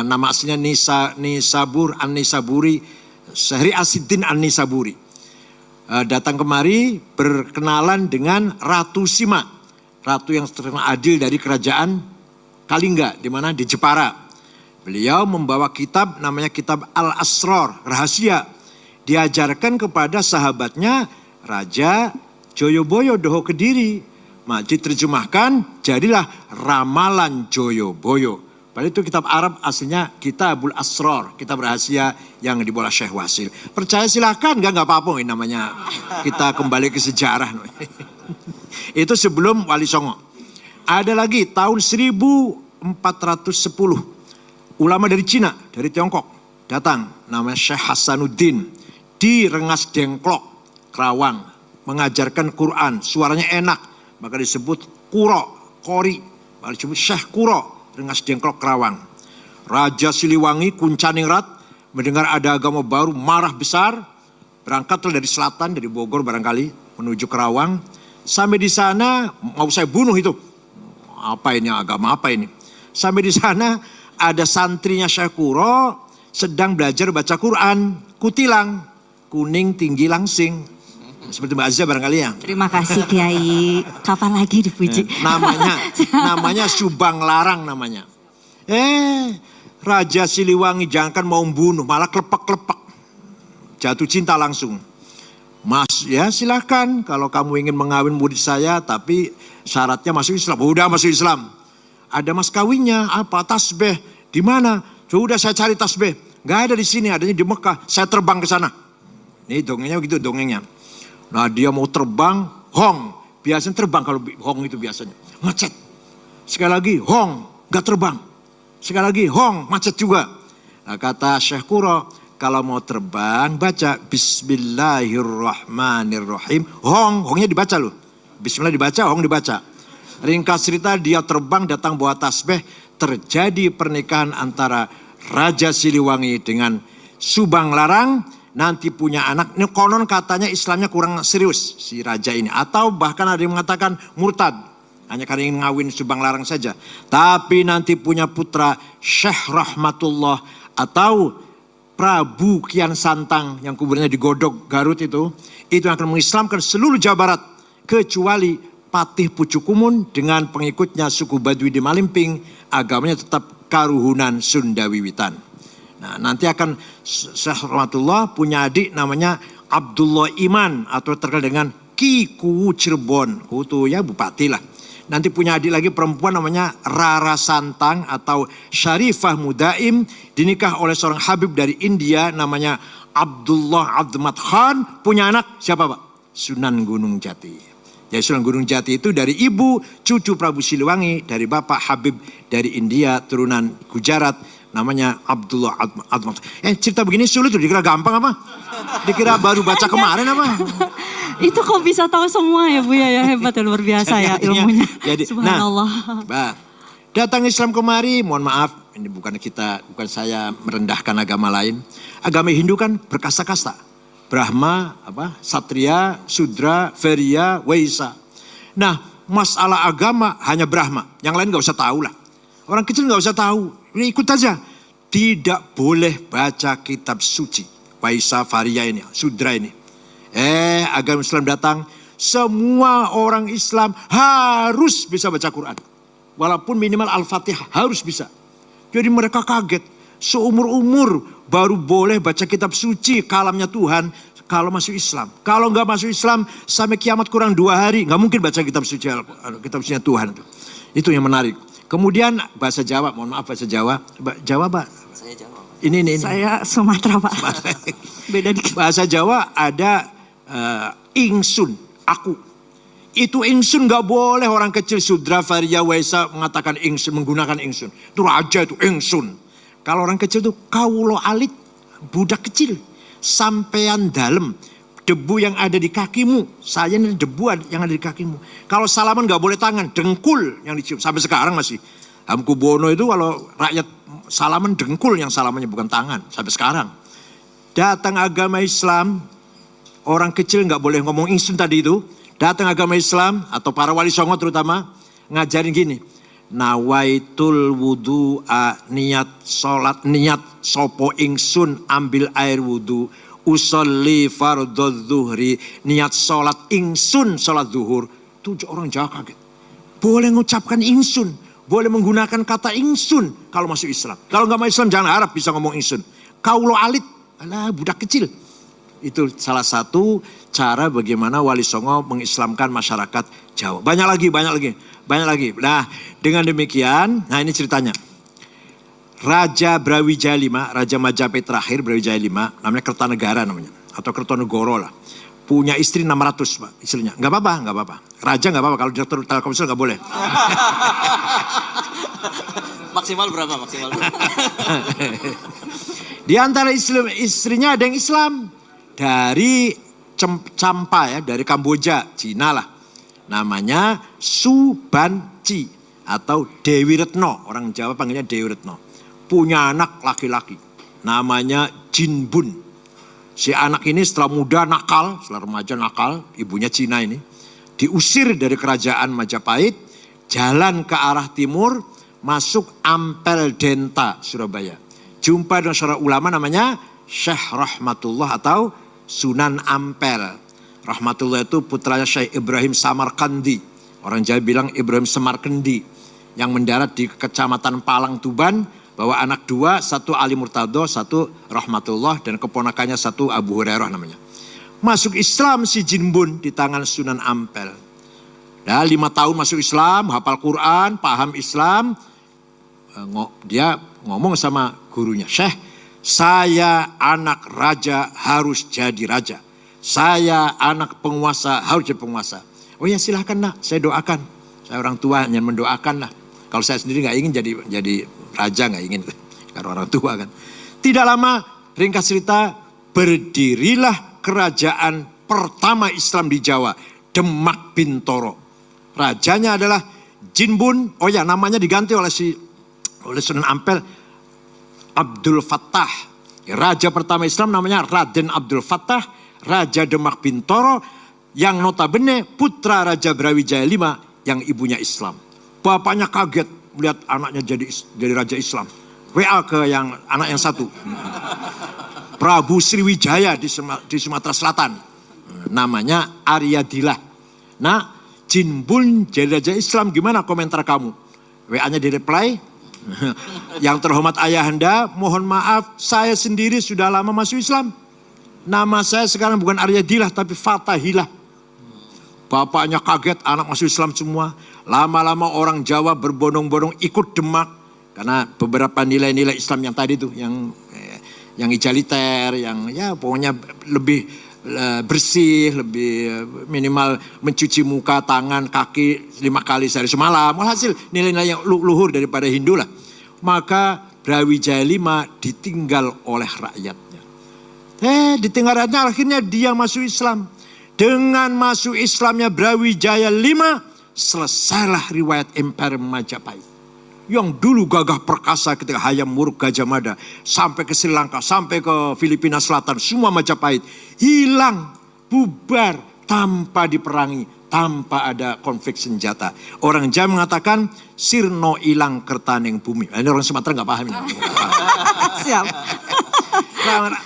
Nama aslinya Nisabur An-Nisaburi, Syahri As-Siddin An-Nisaburi. Datang kemari berkenalan dengan Ratu Sima, ratu yang terkenal adil dari kerajaan Kalingga, di mana di Jepara. Beliau membawa kitab namanya kitab Al-Asrar, rahasia. Diajarkan kepada sahabatnya Raja Joyoboyo Doho Kediri. Diterjemahkan, jadilah Ramalan Joyoboyo. Padahal itu kitab Arab aslinya Kitabul Asrar, kitab rahasia yang dibawa Syekh Wasil. Percaya silahkan, enggak apa-apa, ini namanya kita kembali ke sejarah. Itu sebelum Wali Songo. Ada lagi tahun 1410, ulama dari Cina, dari Tiongkok datang, namanya Syekh Hasanuddin di Rengas Dengklok, Kerawang, mengajarkan Quran, suaranya enak, maka disebut Qori, maka disebut Syekh Quro, Rengas Dengklok, Kerawang. Raja Siliwangi Kuncaningrat mendengar ada agama baru, marah besar, berangkatlah dari selatan, dari Bogor barangkali, menuju Kerawang. Sampai di sana mau saya bunuh itu. Apa ini, agama apa ini? Sampai di sana ada santrinya Syekh Quro sedang belajar baca Quran, kutilang, kuning tinggi langsing. Seperti Mbak Azza barangkali ya. Terima kasih Kiai. Kapan lagi dipuji? Namanya Subang Larang namanya. Raja Siliwangi jangankan mau membunuh, malah kelepak-kelepak. Jatuh cinta langsung. Mas, ya silahkan kalau kamu ingin mengawin murid saya, tapi syaratnya masuk Islam. Udah masuk Islam. Ada mas kawinnya, apa, tasbih, di mana? Sudah saya cari tasbih. Gak ada di sini, adanya di Mekah. Saya terbang ke sana. Ini dongengnya begitu dongengnya. Nah dia mau terbang, hong. Biasanya terbang kalau hong itu biasanya. Macet. Sekali lagi, hong. Gak terbang. Sekali lagi, hong. Macet juga. Nah kata Syekh Quro, kalau mau terbang baca Bismillahirrahmanirrahim. Hong, hongnya dibaca loh. Bismillah dibaca, hong dibaca. Ringkas cerita dia terbang datang bawa tasbih. Terjadi pernikahan antara Raja Siliwangi dengan Subang Larang. Nanti punya anak, ini konon katanya Islamnya kurang serius si raja ini. Atau bahkan ada yang mengatakan murtad. Hanya karena ingin ngawin Subang Larang saja. Tapi nanti punya putra Syekh Rahmatullah atau Prabu Kian Santang yang kuburnya di Godog Garut itu akan mengislamkan seluruh Jawa Barat kecuali Patih Pucukumun dengan pengikutnya suku Baduy di Malimping, agamanya tetap Karuhunan Sunda Wiwitan. Nah nanti akan Syekh Rahmatullah punya adik namanya Abdullah Iman atau terkenal dengan Ki Kuwu Cirebon, itu ya bupati lah. Nanti punya adik lagi perempuan namanya Rara Santang atau Syarifah Mudaim, dinikah oleh seorang Habib dari India namanya Abdullah Abdmat Khan. Punya anak siapa Pak? Sunan Gunung Jati. Jadi Sunan Gunung Jati itu dari ibu cucu Prabu Siliwangi, dari bapak Habib dari India turunan Gujarat. Namanya Abdullah Admat. Cerita begini sulit tuh, dikira gampang apa? Dikira baru baca kemarin apa? Itu kok bisa tahu semua ya Bu ya, hebat ya, luar biasa ya ilmunya. Subhanallah. Nah, datang Islam kemari, mohon maaf, ini bukan saya merendahkan agama lain. Agama Hindu kan berkasta-kasta. Brahma, Satria, Sudra, Veria, Waisa. Nah, masalah agama hanya Brahma, yang lain gak usah tahu lah. Orang kecil gak usah tahu, ini ikut aja. Tidak boleh baca kitab suci. Waisa, Varia ini, Sudra ini. Agama Islam datang, semua orang Islam harus bisa baca Quran. Walaupun minimal Al-Fatihah harus bisa. Jadi mereka kaget, seumur-umur baru boleh baca kitab suci kalamnya Tuhan kalau masuk Islam. Kalau nggak masuk Islam sampai kiamat kurang 2 hari nggak mungkin baca kitab suci Tuhan. Itu yang menarik. Kemudian bahasa Jawa, mohon maaf bahasa Jawa. Jawa Pak? Saya Jawa. Ini. Saya Sumatera Pak. Beda dikit. Bahasa Jawa ada ingsun, aku. Itu ingsun nggak boleh orang kecil Sudra, Varia, Waisa mengatakan ingsun, menggunakan ingsun. Itu raja itu ingsun. Kalau orang kecil itu kaulo alit, budak kecil. Sampean dalem. Debu yang ada di kakimu, saya ini debu yang ada di kakimu. Kalau salaman gak boleh tangan, dengkul yang dicium. Sampai sekarang masih. Hamkubono itu kalau rakyat salaman dengkul yang salamannya bukan tangan. Sampai sekarang. Datang agama Islam, orang kecil gak boleh ngomong ingsun tadi itu. Datang agama Islam atau para wali songo terutama, ngajarin gini. nawaitul wudu'a, niat salat, niat sopo ingsun ambil air wudu, usolli fardhu zuhri, niat salat ingsun salat zuhur. Tujuh orang Jawa kaget. Boleh mengucapkan ingsun, boleh menggunakan kata ingsun kalau masuk Islam. Kalau nggak masuk Islam jangan harap bisa ngomong ingsun. Kaulo alit, alah budak kecil. Itu salah satu cara bagaimana Wali Songo mengislamkan masyarakat Jawa. Banyak lagi. Nah, dengan demikian, nah ini ceritanya. Raja Brawijaya V, Raja Majapahit terakhir Brawijaya V, namanya Kertanegara namanya, atau Kertonegoro lah. Punya istri 600 Pak, istrinya. Nggak apa-apa. Raja nggak apa-apa, kalau direktur Telkomsel nggak boleh. Maksimal berapa? Di antara istrinya ada yang Islam. Dari Champa ya, dari Kamboja, Cina lah. Namanya Subanci atau Dewi Retno. Orang Jawa panggilnya Dewi Retno. Punya anak laki-laki. Namanya Jinbun. Si anak ini setelah muda nakal, setelah remaja nakal, ibunya Cina ini. Diusir dari kerajaan Majapahit, jalan ke arah timur, masuk Ampel Denta, Surabaya. Jumpa dengan seorang ulama namanya Syekh Rahmatullah atau Sunan Ampel. Rahmatullah itu putranya Syekh Ibrahim Samarkandi. Orang Jawa bilang Ibrahim Samarkandi. Yang mendarat di Kecamatan Palang, Tuban. Bawa anak dua, satu Ali Murtado, satu Rahmatullah. Dan keponakannya satu Abu Hurairah namanya. Masuk Islam si Jinbun di tangan Sunan Ampel. Nah, 5 tahun masuk Islam, hafal Quran, paham Islam. Dia ngomong sama gurunya, Syekh, saya anak raja harus jadi raja. Saya anak penguasa harus jadi penguasa. Oh ya silahkan nak, saya doakan. Saya orang tua hanya mendoakan lah. Kalau saya sendiri gak ingin jadi raja, gak ingin. Karena orang tua kan. Tidak lama, ringkas cerita, berdirilah kerajaan pertama Islam di Jawa. Demak Bintoro. Rajanya adalah Jinbun. Oh ya namanya diganti oleh Sunan Ampel. Abdul Fattah. Raja pertama Islam namanya Raden Abdul Fattah. Raja Demak Bintoro. Yang notabene putra Raja Brawijaya V yang ibunya Islam. Bapaknya kaget melihat anaknya jadi Raja Islam. WA ke anak yang satu. Prabu Sriwijaya di Sumatera Selatan. Namanya Aryadillah. Nah, Jinbun jadi Raja Islam, gimana komentar kamu? WA-nya di-reply. Yang terhormat ayahanda, mohon maaf, saya sendiri sudah lama masuk Islam. Nama saya sekarang bukan Aryadillah tapi Fatahillah. Bapaknya kaget, anak masuk Islam semua. Lama-lama orang Jawa berbondong-bondong ikut Demak. Karena beberapa nilai-nilai Islam yang tadi tuh, yang egaliter, yang ya pokoknya lebih bersih, lebih minimal mencuci muka, tangan, kaki 5 kali sehari semalam. Walhasil nilai-nilai yang luhur daripada Hindu lah. Maka Brawijaya V ditinggal oleh rakyatnya. Ditinggal rakyatnya akhirnya dia masuk Islam. Dengan masuk Islamnya Brawijaya V, selesailah riwayat Imperium Majapahit. Yang dulu gagah perkasa ketika Hayam Wuruk Gajah Mada. Sampai ke Sri Lanka, sampai ke Filipina Selatan. Semua Majapahit hilang, bubar tanpa diperangi. Tanpa ada konflik senjata. Orang Jawa mengatakan sirno ilang kertaneng bumi. Ini orang Sumatera gak paham. Siap.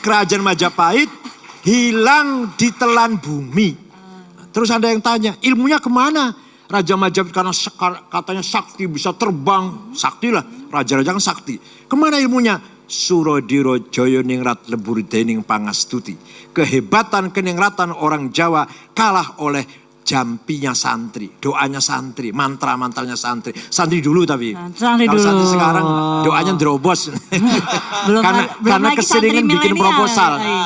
Kerajaan Majapahit hilang ditelan bumi. Terus ada yang tanya, ilmunya kemana? Raja Majapahit karena katanya sakti, bisa terbang. Sakti lah, raja-raja kan sakti. Kemana ilmunya? Surodiro Joyo Ningrat Lebur Dening Pangastuti. Kehebatan keningratan orang Jawa kalah oleh jampinya santri, doanya santri, mantra-mantranya santri. Santri dulu tapi. Santri kalau dulu. santri sekarang doanya drobos. karena keseringan bikin proposal. Gitu.